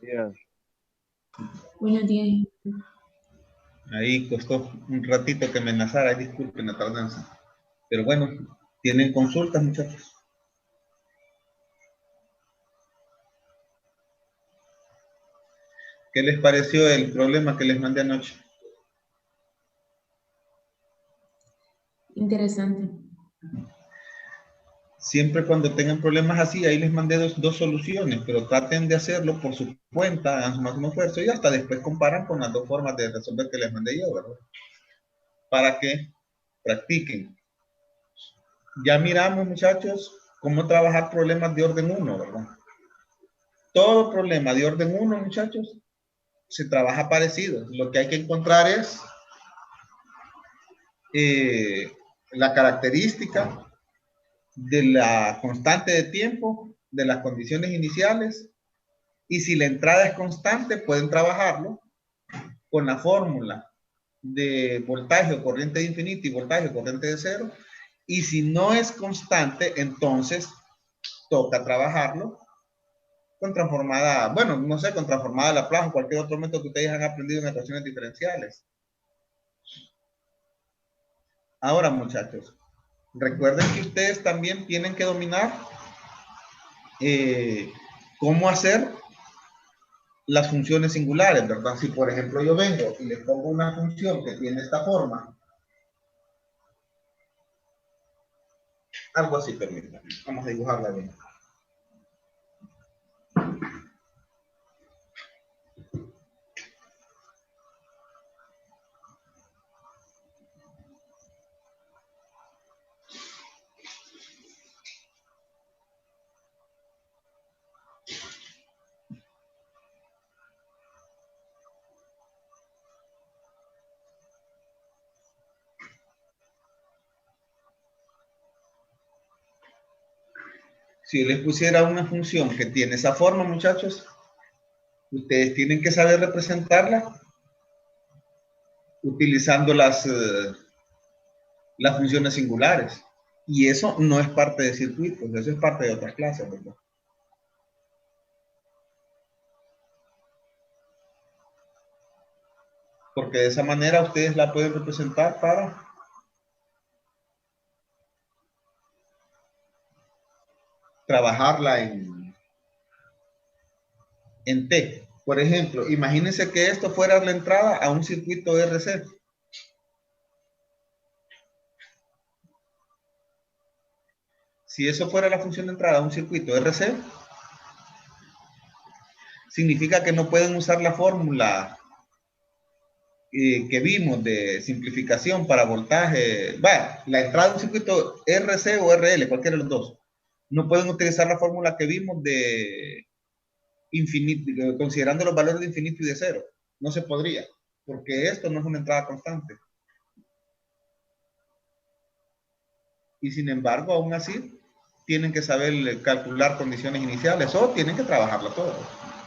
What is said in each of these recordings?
días. Buenos días. Ahí costó un ratito que me enlazara, disculpen la tardanza. Pero bueno, ¿tienen consultas, muchachos? ¿Qué les pareció el problema que les mandé anoche? Interesante. Siempre cuando tengan problemas así, ahí les mandé dos soluciones, pero traten de hacerlo por su cuenta, hagan su máximo esfuerzo y hasta después comparan con las dos formas de resolver que les mandé yo, ¿verdad? Para que practiquen. Ya miramos, muchachos, cómo trabajar problemas de orden 1, ¿verdad? Todo problema de orden 1, muchachos, se trabaja parecido. Lo que hay que encontrar es la característica de la constante de tiempo, de las condiciones iniciales, y si la entrada es constante, pueden trabajarlo con la fórmula de voltaje o corriente de infinito y voltaje o corriente de cero, y si no es constante, entonces toca trabajarlo con transformada, bueno, no sé, con transformada de Laplace o cualquier otro método que ustedes han aprendido en ecuaciones diferenciales. Ahora, muchachos, recuerden que ustedes también tienen que dominar cómo hacer las funciones singulares, ¿verdad? Si, por ejemplo, yo vengo y les pongo una función que tiene esta forma, algo así, permítanme, vamos a dibujarla bien. Si les pusiera una función que tiene esa forma, muchachos, ustedes tienen que saber representarla utilizando las funciones singulares. Y eso no es parte de circuitos, eso es parte de otras clases, ¿verdad? Porque de esa manera ustedes la pueden representar para trabajarla en T. Por ejemplo, imagínense que esto fuera la entrada a un circuito RC. Si eso fuera la función de entrada a un circuito RC, significa que no pueden usar la fórmula que vimos de simplificación para voltaje. Vaya, la entrada de un circuito RC o RL, cualquiera de los dos. No pueden utilizar la fórmula que vimos de infinito, considerando los valores de infinito y de cero. No se podría, porque esto no es una entrada constante. Y sin embargo, aún así, tienen que saber calcular condiciones iniciales o tienen que trabajarlo todo.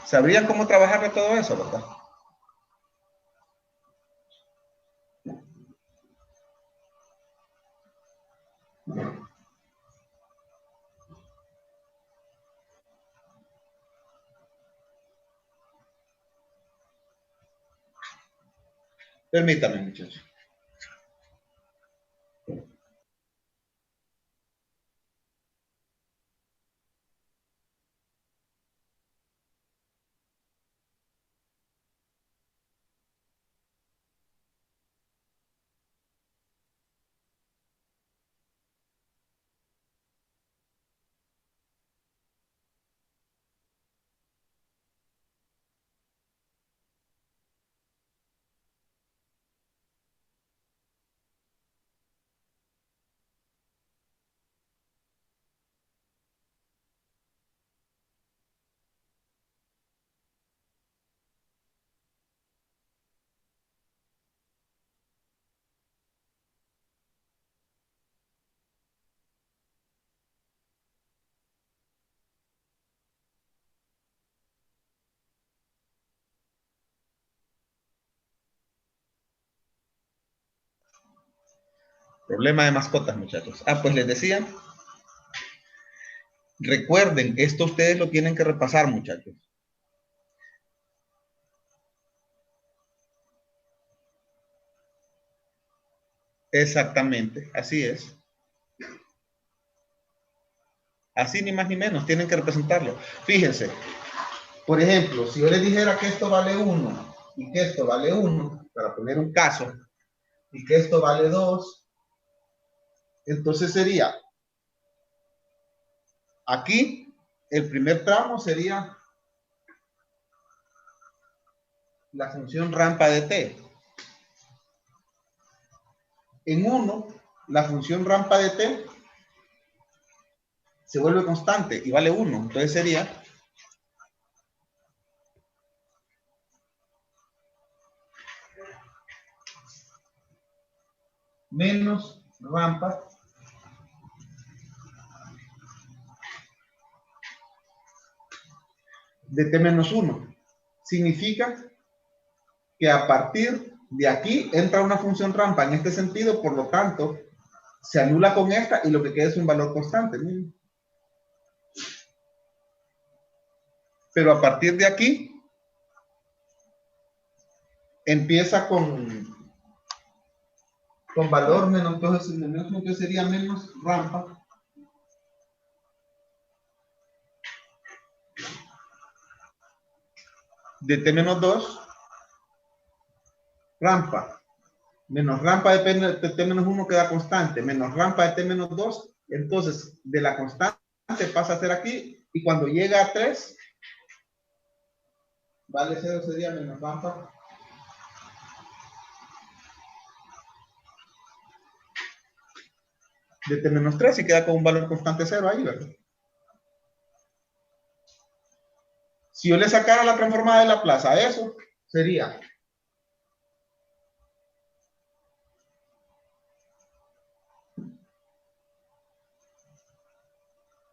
¿Sabrían cómo trabajarlo todo eso, verdad? Permítame, muchachos. Problema de mascotas, muchachos. Pues les decía, recuerden, esto ustedes lo tienen que repasar, muchachos. Exactamente, así es. Así ni más ni menos, tienen que representarlo. Fíjense, por ejemplo, si yo les dijera que esto vale 1 y que esto vale 1, para poner un caso, y que esto vale 2, entonces sería, aquí, el primer tramo sería la función rampa de t. En 1, la función rampa de t se vuelve constante y vale 1. Entonces sería menos rampa de t menos 1. Significa que a partir de aquí entra una función rampa en este sentido, por lo tanto, se anula con esta y lo que queda es un valor constante. Pero a partir de aquí, empieza con valor menos, entonces sería menos rampa de t menos 2, rampa, menos rampa de t menos 1 queda constante, menos rampa de t menos 2, entonces de la constante pasa a ser aquí, y cuando llega a 3, vale 0 sería menos rampa de t menos 3 y queda con un valor constante 0 ahí, ¿verdad? Si yo le sacara la transformada de Laplace a eso, sería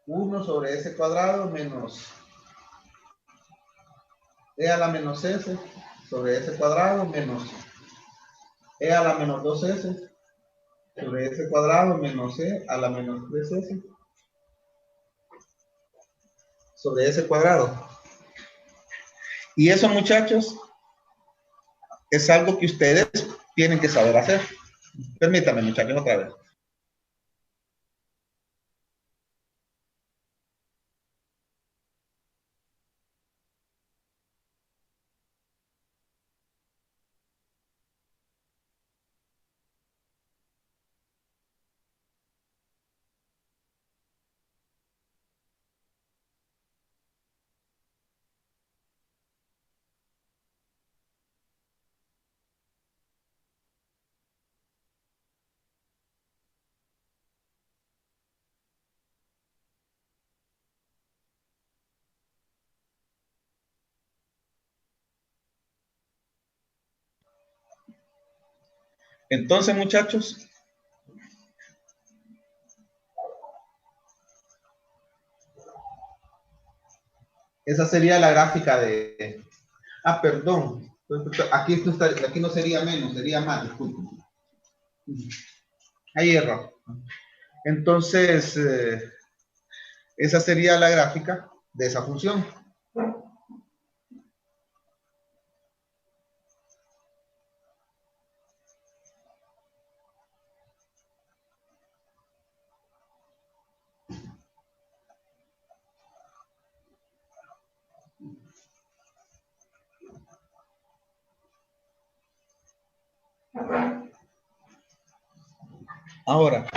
1 sobre s cuadrado menos e a la menos s sobre s cuadrado menos e a la menos 2s sobre s cuadrado menos e a la menos 3s sobre s cuadrado. Y eso, muchachos, es algo que ustedes tienen que saber hacer. Permítanme, muchachos, otra vez. Entonces, muchachos, esa sería la gráfica de... Ah, perdón. Aquí no sería menos, sería más, disculpen. Hay error. Entonces, esa sería la gráfica de esa función. Ahora,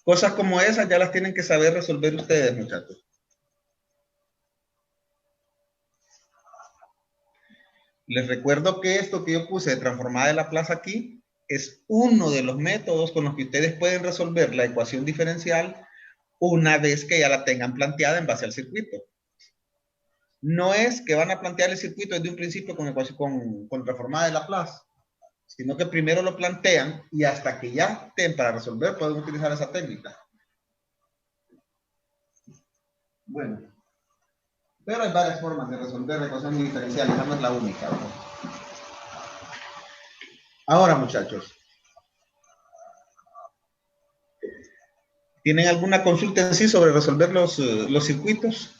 cosas como esas ya las tienen que saber resolver ustedes, muchachos. Les recuerdo que esto que yo puse de transformada de Laplace aquí es uno de los métodos con los que ustedes pueden resolver la ecuación diferencial una vez que ya la tengan planteada en base al circuito. No es que van a plantear el circuito desde un principio con transformada de Laplace, sino que primero lo plantean y hasta que ya estén para resolver pueden utilizar esa técnica. Bueno, pero hay varias formas de resolver la ecuación diferencial, esa no es la única, ¿verdad? Ahora, muchachos, ¿tienen alguna consulta en sí sobre resolver los circuitos?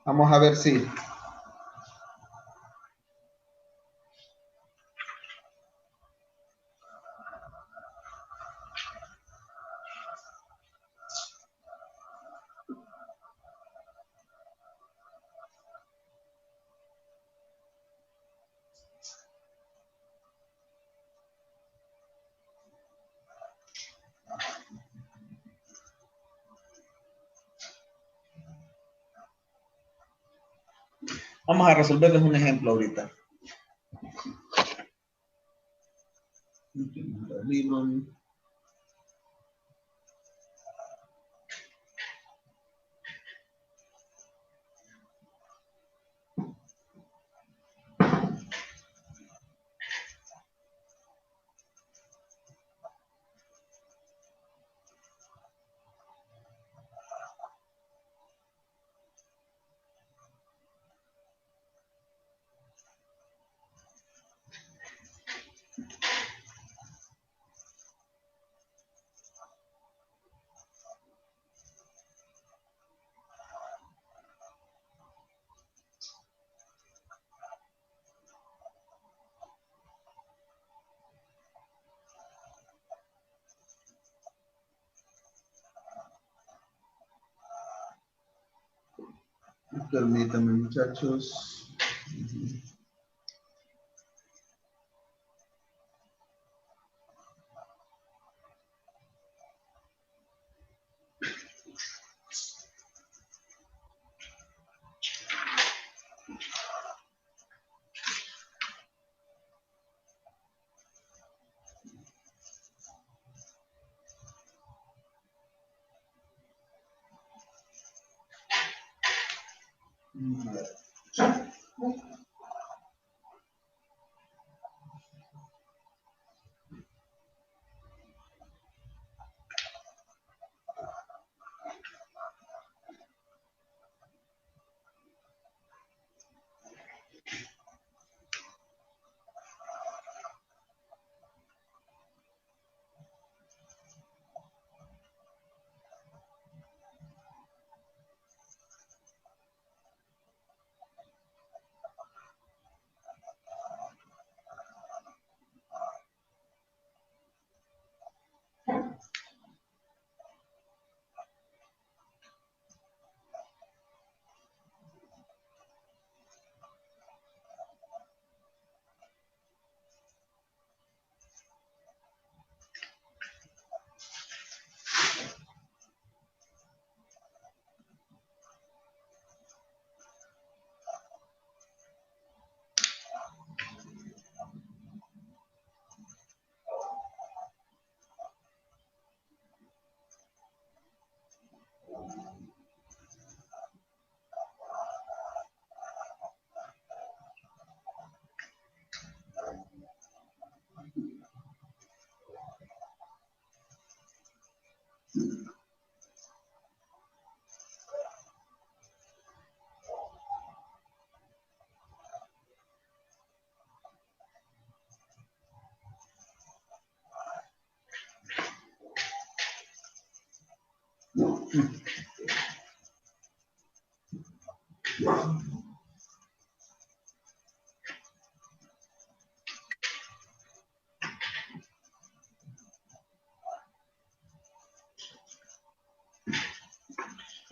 Vamos a ver si. Vamos a resolverles un ejemplo ahorita. Permítanme, muchachos.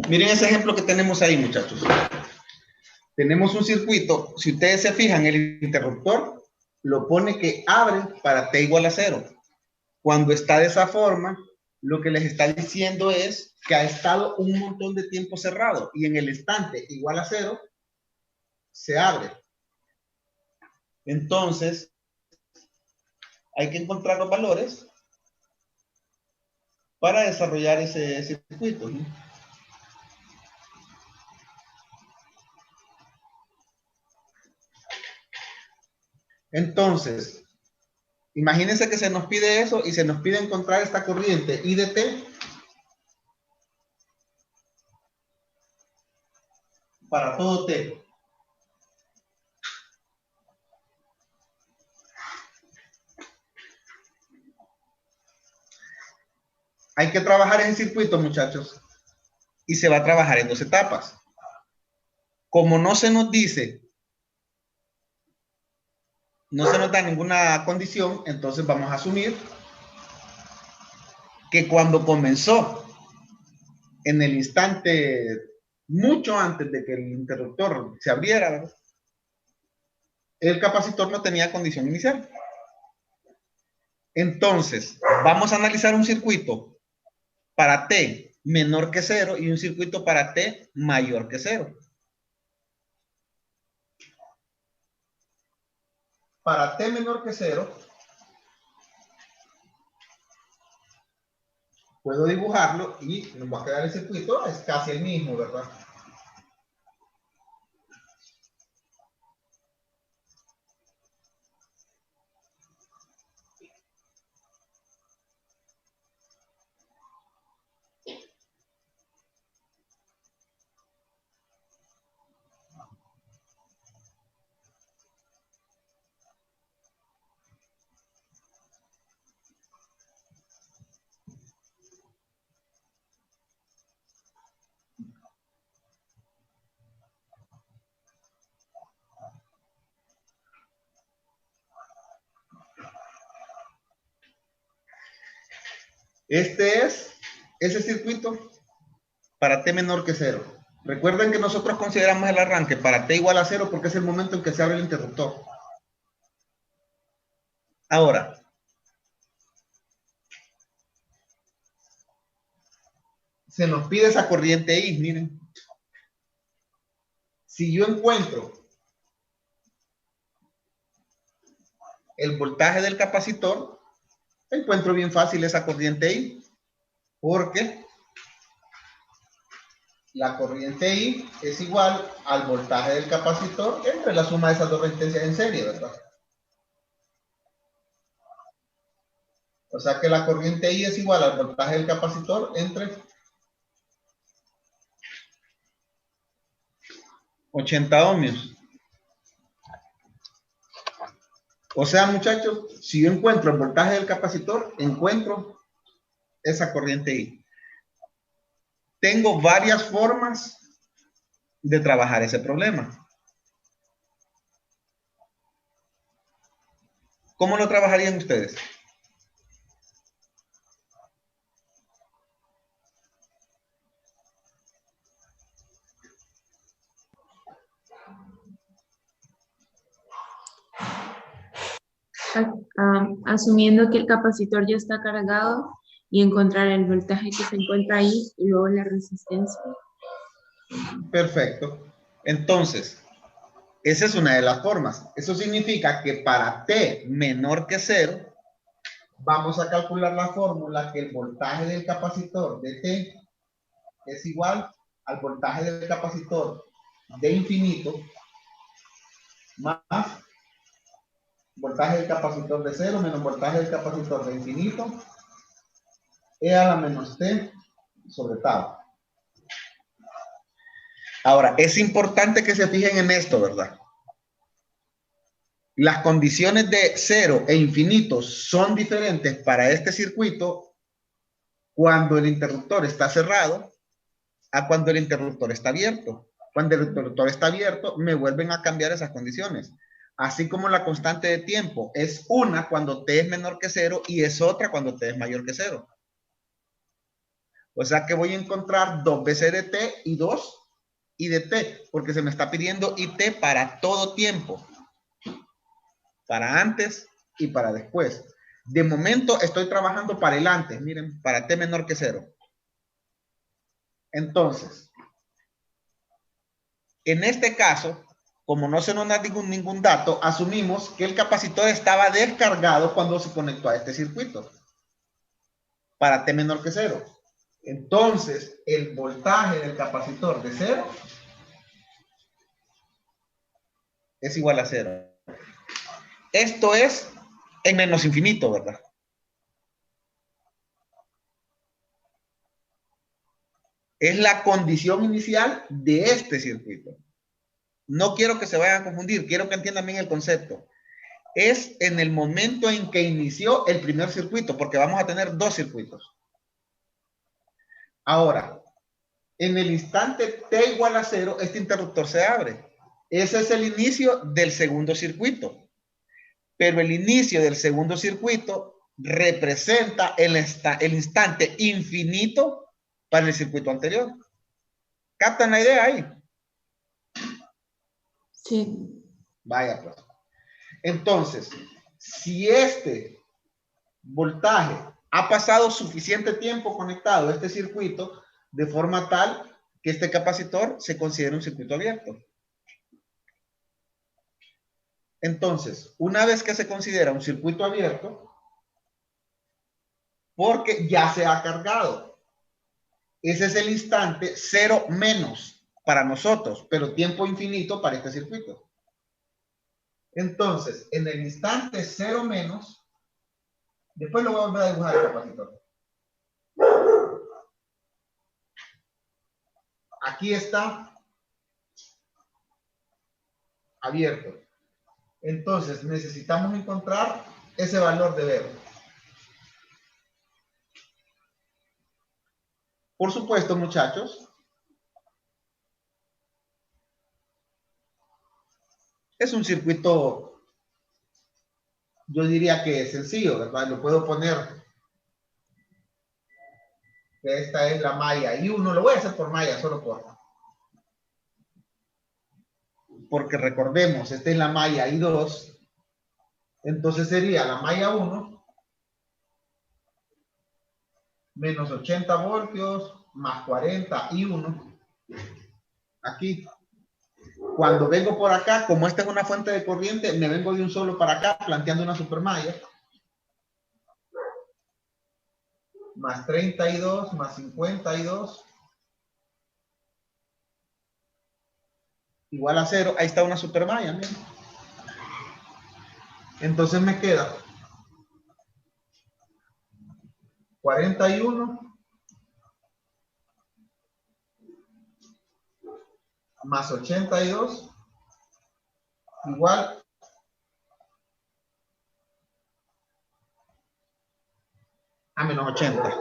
Miren ese ejemplo que tenemos ahí, muchachos. Tenemos un circuito. Si ustedes se fijan, el interruptor lo pone que abre para T igual a 0. Cuando está de esa forma, lo que les está diciendo es que ha estado un montón de tiempo cerrado y en el instante igual a 0 se abre. Entonces, hay que encontrar los valores para desarrollar ese circuito, ¿no? Entonces, imagínense que se nos pide eso y se nos pide encontrar esta corriente I de T para todo T. Hay que trabajar ese circuito, muchachos, y se va a trabajar en 2 etapas. Como no se nos dice, no se nos da ninguna condición, entonces vamos a asumir que cuando comenzó, en el instante mucho antes de que el interruptor se abriera, ¿verdad?, el capacitor no tenía condición inicial. Entonces, vamos a analizar un circuito para T menor que 0 y un circuito para T mayor que 0. Para T menor que 0, puedo dibujarlo y nos va a quedar el circuito, es casi el mismo, ¿verdad? Este es ese circuito para T menor que 0. Recuerden que nosotros consideramos el arranque para T igual a 0 porque es el momento en que se abre el interruptor. Ahora, se nos pide esa corriente I, miren. Si yo encuentro el voltaje del capacitor, encuentro bien fácil esa corriente I, porque la corriente I es igual al voltaje del capacitor entre la suma de esas dos resistencias en serie, ¿verdad? O sea que la corriente I es igual al voltaje del capacitor entre 80 ohmios. O sea, muchachos, si yo encuentro el voltaje del capacitor, encuentro esa corriente I. Tengo varias formas de trabajar ese problema. ¿Cómo lo trabajarían ustedes? Asumiendo que el capacitor ya está cargado y encontrar el voltaje que se encuentra ahí y luego la resistencia. Perfecto. Entonces, esa es una de las formas. Eso significa que para T menor que 0, vamos a calcular la fórmula que el voltaje del capacitor de T es igual al voltaje del capacitor de infinito más voltaje del capacitor de 0 menos voltaje del capacitor de infinito E a la menos T sobre tau. Ahora, es importante que se fijen en esto, ¿verdad? Las condiciones de 0 e infinito son diferentes para este circuito cuando el interruptor está cerrado a cuando el interruptor está abierto. Cuando el interruptor está abierto, me vuelven a cambiar esas condiciones. Así como la constante de tiempo es una cuando T es menor que 0 y es otra cuando T es mayor que 0. O sea que voy a encontrar 2 veces de T y 2 y de T, porque se me está pidiendo IT para todo tiempo. Para antes y para después. De momento estoy trabajando para el antes, miren, para T menor que 0. Entonces, en este caso, como no se nos da ningún dato, asumimos que el capacitor estaba descargado cuando se conectó a este circuito. Para T menor que 0. Entonces, el voltaje del capacitor de 0 es igual a 0. Esto es en menos infinito, ¿verdad? Es la condición inicial de este circuito. No quiero que se vayan a confundir, quiero que entiendan bien el concepto. Es en el momento en que inició el primer circuito, porque vamos a tener dos circuitos. Ahora, En el instante t igual a 0, este interruptor se abre. Ese es el inicio del segundo circuito. Pero el inicio del segundo circuito representa el instante infinito para el circuito anterior. ¿Captan la idea ahí? Sí. Vaya pues. Entonces, si este voltaje ha pasado suficiente tiempo conectado a este circuito de forma tal que este capacitor se considera un circuito abierto. Entonces, una vez que se considera un circuito abierto, porque ya se ha cargado, ese es el instante 0 menos para nosotros, pero tiempo infinito para este circuito. Entonces, en el instante 0 menos, después lo voy a volver a dibujar el capacitor. Aquí está abierto. Entonces, necesitamos encontrar ese valor de B. Por supuesto, muchachos, es un circuito, yo diría que sencillo, ¿verdad? Lo puedo poner, que esta es la malla I1, lo voy a hacer por malla, solo porque recordemos, esta es la malla I2, entonces sería la malla 1 menos 80 voltios más 40 I1 aquí. Cuando vengo por acá, como esta es una fuente de corriente, me vengo de un solo para acá planteando una supermalla. Más 32, más 52. Igual a 0. Ahí está una supermalla. Miren. Entonces me queda 41 más 82 igual a menos 80.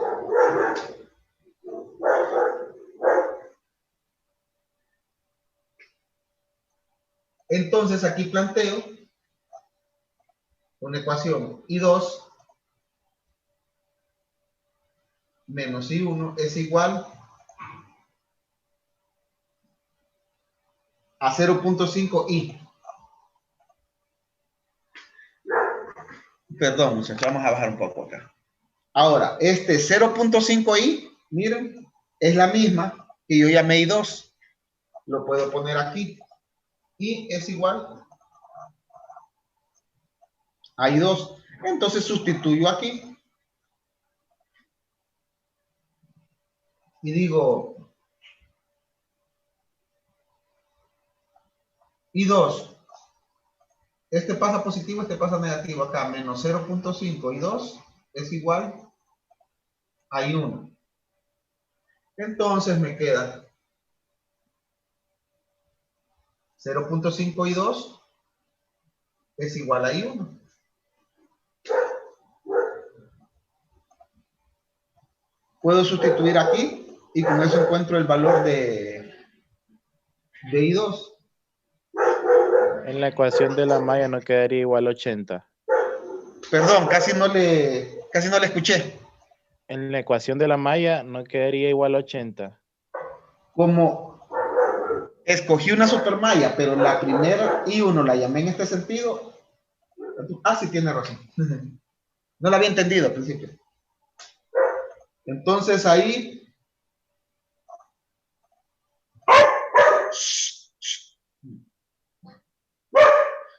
Entonces aquí planteo una ecuación I2 menos I1 es igual a 0.5 I. Perdón, muchachos, vamos a bajar un poco acá. Ahora, este 0.5 I, miren, es la misma que yo llamé I2. Lo puedo poner aquí. I es igual a I2. Entonces sustituyo aquí. Y digo, I2. Este pasa positivo, este pasa negativo acá. Menos 0.5 I2 es igual a I1. Entonces me queda 0.5 I2 es igual a I1. Puedo sustituir aquí y con eso encuentro el valor de I2. En la ecuación de la malla no quedaría igual 80. Perdón, casi no le escuché. En la ecuación de la malla no quedaría igual 80. Como escogí una supermalla, pero la primera I1 la llamé en este sentido. Ah, sí, tiene razón. No la había entendido al principio. Entonces ahí...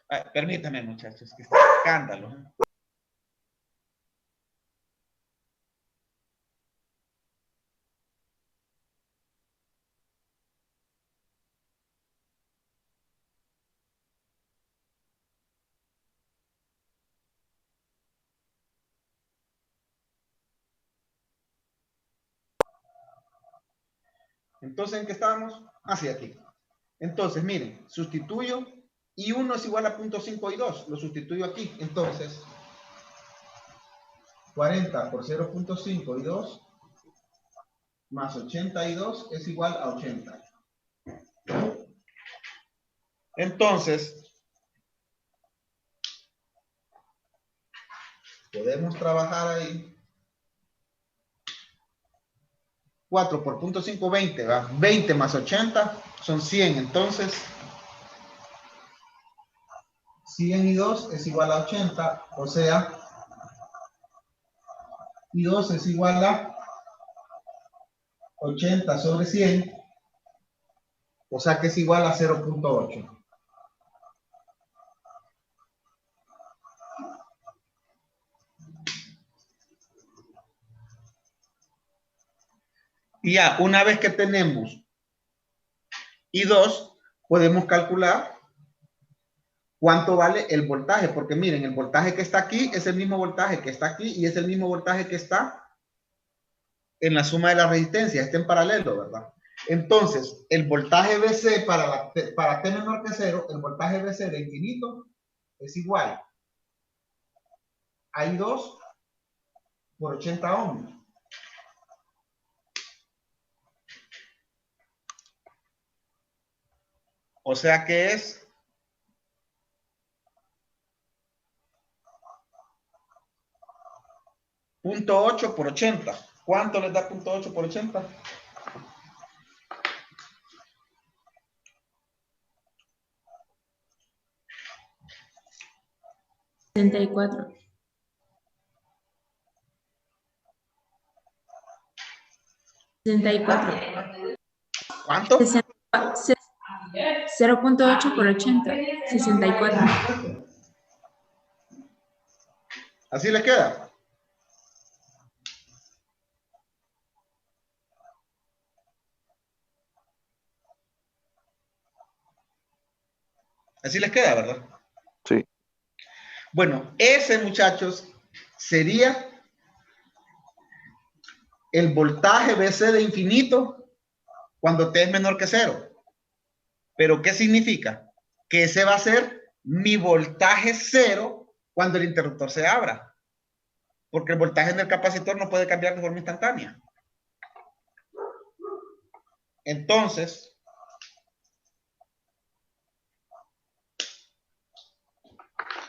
Ay, permítame, muchachos, que está escándalo. Entonces, ¿en qué estábamos? Así aquí. Entonces, miren, sustituyo y 1 es igual a 0.5 y 2. Lo sustituyo aquí. Entonces, 40 por 0.5 y 2 más 82 es igual a 80. Entonces, podemos trabajar ahí. 4 por punto 5, 20, ¿va? 20 más 80 son 100. Entonces, 100 y 2 es igual a 80. O sea, y 2 es igual a 80 sobre 100. O sea que es igual a 0.8. Y ya, una vez que tenemos I2, podemos calcular cuánto vale el voltaje, porque miren, el voltaje que está aquí es el mismo voltaje que está aquí y es el mismo voltaje que está en la suma de la resistencia, está en paralelo, ¿verdad? Entonces, el voltaje BC para T menor que 0, el voltaje BC de infinito es igual a I2 por 80 ohms. O sea que es 0.8 por 80. ¿Cuánto les da 0.8 por 80? 64. 64. ¿Cuánto? 0.8 por 80. 64. ¿Así le queda? Así les queda, ¿verdad? Sí. Bueno, ese, muchachos, sería el voltaje BC de infinito cuando T es menor que 0. ¿Pero qué significa? Que ese va a ser mi voltaje 0 cuando el interruptor se abra. Porque el voltaje del capacitor no puede cambiar de forma instantánea. Entonces,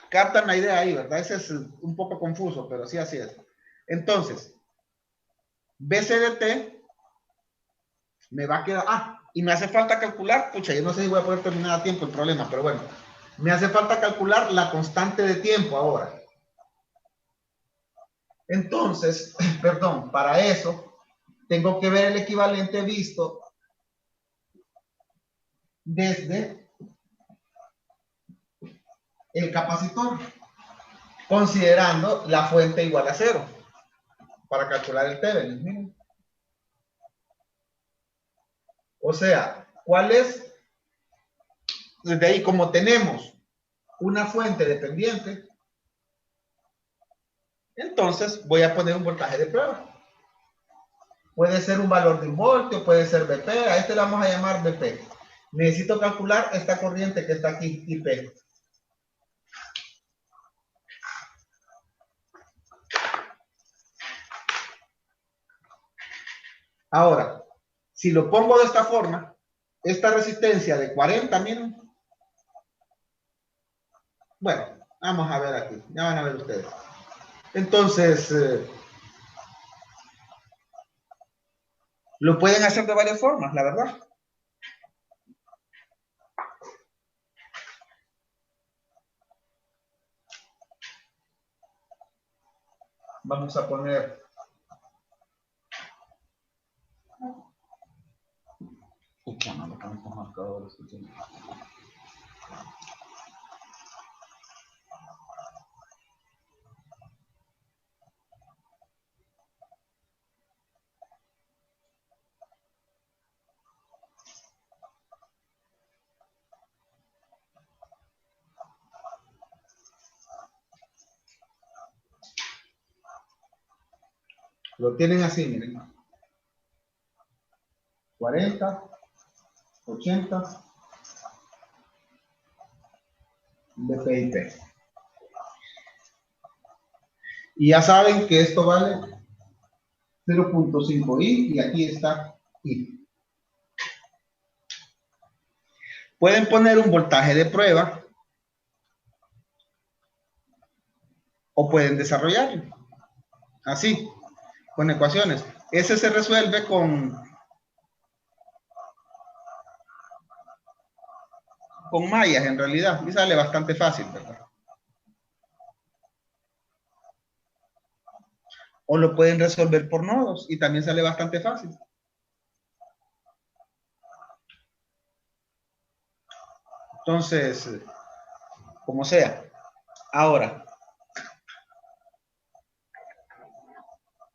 captan la idea ahí, ¿verdad? Ese es un poco confuso, pero sí así es. Entonces, BC de T me va a quedar... y me hace falta calcular, pucha, yo no sé si voy a poder terminar a tiempo el problema, pero bueno, me hace falta calcular la constante de tiempo ahora. Entonces, perdón, para eso tengo que ver el equivalente visto desde el capacitor, considerando la fuente igual a 0 para calcular el Thevenin. Miren. O sea, ¿cuál es? Desde ahí, como tenemos una fuente dependiente, entonces voy a poner un voltaje de prueba. Puede ser un valor de un voltio, puede ser BP, a este le vamos a llamar BP. Necesito calcular esta corriente que está aquí, IP. Ahora, si lo pongo de esta forma, esta resistencia de 40, miren. Bueno, vamos a ver aquí, ya van a ver ustedes. Entonces, lo pueden hacer de varias formas, la verdad. Vamos a poner... Lo tienen así, miren. 40, 80, DPIP. Y ya saben que esto vale 0.5i y aquí está i. Pueden poner un voltaje de prueba o pueden desarrollarlo así, con ecuaciones. Ese se resuelve con mallas en realidad y sale bastante fácil, ¿verdad? O lo pueden resolver por nodos y también sale bastante fácil. Entonces, como sea. Ahora,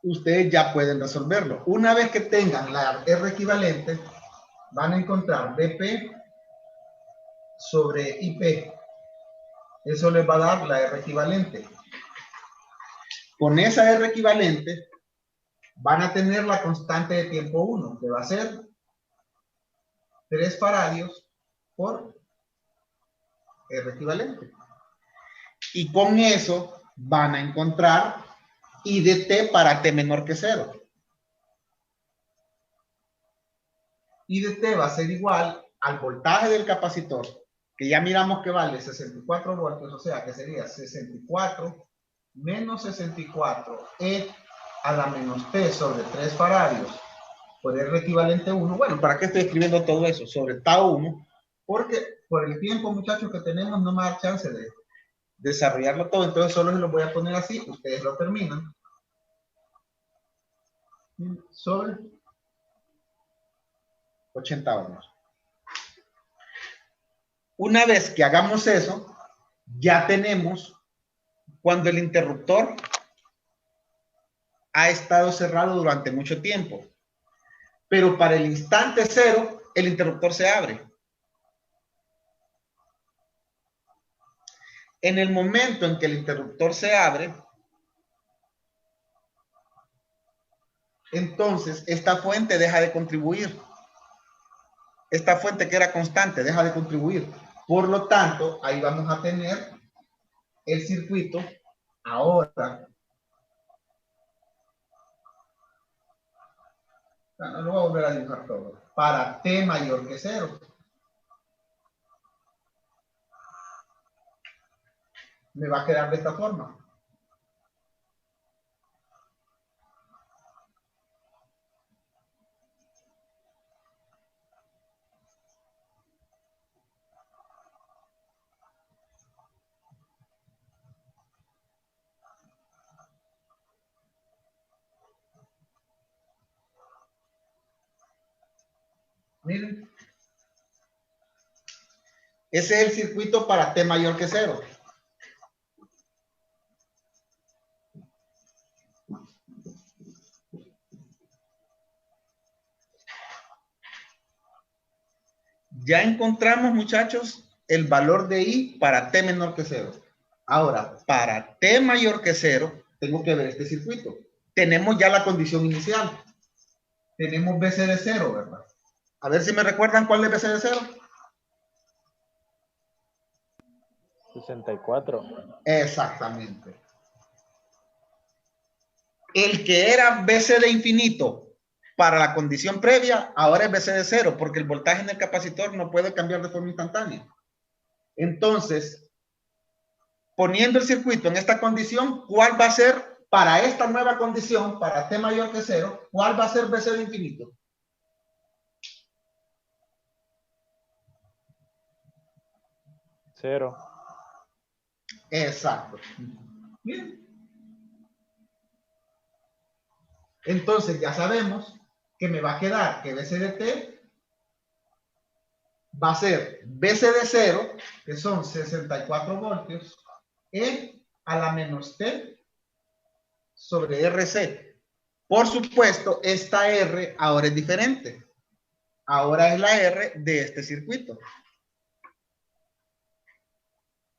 ustedes ya pueden resolverlo. Una vez que tengan la R equivalente, van a encontrar dP sobre IP. Eso les va a dar la R equivalente. Con esa R equivalente, van a tener la constante de tiempo 1, que va a ser 3 faradios por R equivalente. Y con eso van a encontrar I de T para T menor que 0. I de T va a ser igual al voltaje del capacitor, que ya miramos que vale 64 voltios, o sea que sería 64 menos 64 E a la menos T sobre 3 faradios por R equivalente 1. Bueno, ¿para qué estoy escribiendo todo eso? Sobre tau 1, porque por el tiempo, muchachos, que tenemos, no me da chance de desarrollarlo todo, entonces solo se lo voy a poner así, ustedes lo terminan. Sobre 80 ohms. Una vez que hagamos eso, ya tenemos cuando el interruptor ha estado cerrado durante mucho tiempo. Pero para el instante cero, el interruptor se abre. En el momento en que el interruptor se abre, entonces esta fuente deja de contribuir. Esta fuente que era constante deja de contribuir. Por lo tanto, ahí vamos a tener el circuito ahora. No lo voy a volver a dibujar todo. Para T mayor que 0. Me va a quedar de esta forma. Miren. Ese es el circuito para T mayor que 0. Ya encontramos, muchachos, el valor de I para T menor que 0. Ahora, para T mayor que 0, tengo que ver este circuito. Tenemos ya la condición inicial. Tenemos BC de 0, ¿verdad? A ver si me recuerdan cuál es BC de 0. 64. Exactamente. El que era BC de infinito para la condición previa, ahora es BC de 0, porque el voltaje en el capacitor no puede cambiar de forma instantánea. Entonces, poniendo el circuito en esta condición, ¿cuál va a ser para esta nueva condición, para T mayor que 0, cuál va a ser BC de infinito? 0. Exacto. Bien. Entonces ya sabemos que me va a quedar que BC de T va a ser BC de 0, que son 64 voltios, E a la menos T sobre RC. Por supuesto, esta R ahora es diferente. Ahora es la R de este circuito.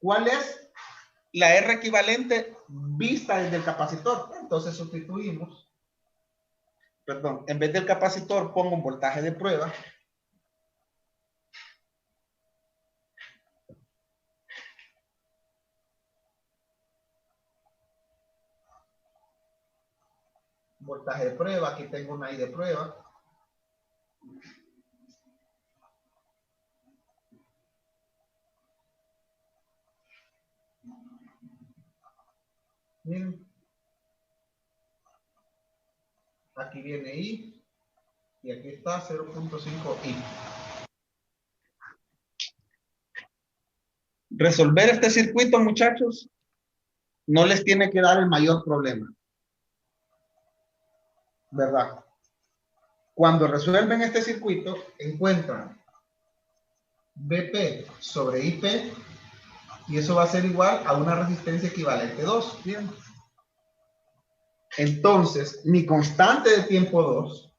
¿Cuál es la R equivalente vista desde el capacitor? Entonces sustituimos. Perdón, en vez del capacitor pongo un voltaje de prueba. voltaje de prueba, aquí tengo una I de prueba. Miren. Aquí viene I y aquí está 0.5 I. Resolver este circuito, muchachos, no les tiene que dar el mayor problema. ¿Verdad? Cuando resuelven este circuito, encuentran BP sobre IP y eso va a ser igual a una resistencia equivalente 2. Bien. Entonces, mi constante de tiempo 2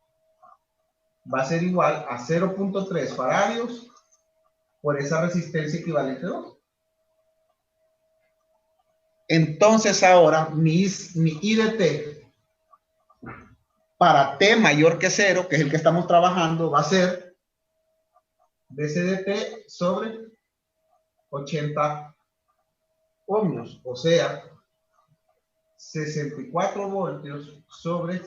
va a ser igual a 0.3 faradios por esa resistencia equivalente 2. Entonces ahora mi I de T para T mayor que 0, que es el que estamos trabajando, va a ser dC de T sobre 80 ohmios, o sea, 64 voltios sobre